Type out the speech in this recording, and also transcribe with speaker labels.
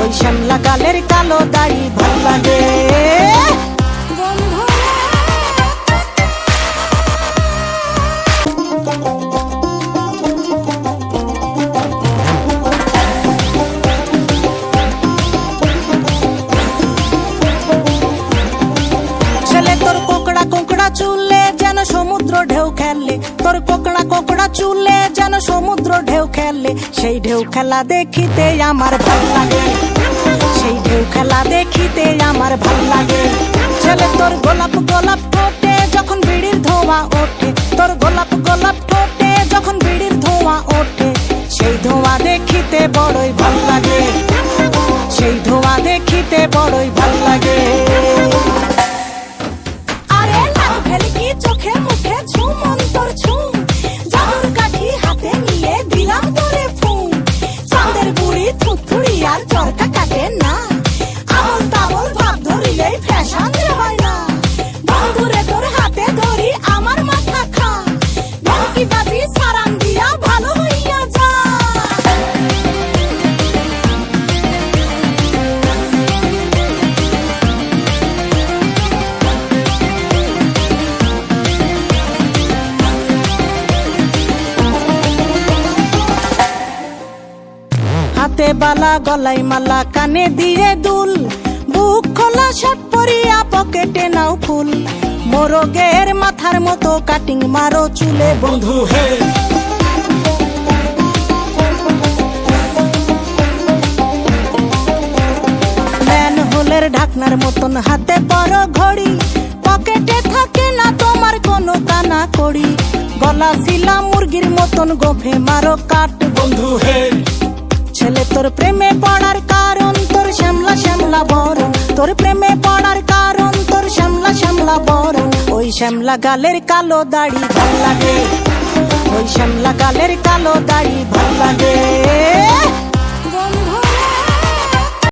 Speaker 1: ওই শ্যামলা গালের কালো দাড়ি ভাল লাগে। চুলে যেন সমুদ্র ঢেউ খেলে, তোর কোকড়া কোকড়া চুলে যেন সমুদ্র ঢেউ খেলে, সেই ঢেউ খেলা দেখিতে আমার ভাল লাগে, সেই ঢেউ খেলা দেখিতে আমার ভাল লাগে। ছেলে তোর গোলাপ গোলাপ ঠোঁটে যখন বিড়ির ধোঁয়া ওঠে, তোর গোলাপ গোলাপ ঠোঁটে যখন বিড়ির ধোঁয়া ওঠে, সেই ধোঁয়া দেখিতে বড়ই ভাল লাগে, সেই ধোঁয়া দেখিতে বড়ই ভাল লাগে। চোখে মুখে ঝুম অন্তর ঝুম, জাদুর কাঠি হাতে নিয়ে দিলাম তোরে ফুম, চাঁদের বুড়ি থুথুড়ি আর চরকা কাটে না, আবল তাবল ভাব ধরিলেই ফ্যাশন হয় না, বন্ধুরে তোর হাতে ধরি আমার মাথা খা, ভঙ্কি বাজি সারান দিয়া ভালো হইয়া যা। হাতে বালা গলায় মালা কানে দিয়ে দুল, বুক খোলা শার্ট পরিয়া পকেটে নাও ফুল, মোরগের মাথার মতো কাটিং মারো চুলে বন্ধু হে। ম্যান হোলের ঢাকনার মতন হাতে বড় ঘড়ি, পকেটে থাকে না তোমার কোনো কানা কড়ি, গলা শিলা মুরগির মতন গোফে মারো কাট বন্ধু হে। ছেলে তোর প্রেমে পড়ার কারণ তোর শ্যামলা শ্যামলা বরণ, তোর প্রেমে পড়ার কারণ তোর শ্যামলা শ্যামলা বরণ, ওই শ্যামলা গালের কালো দাড়ি ভাল লাগে, ওই শ্যামলা গালের কালো দাড়ি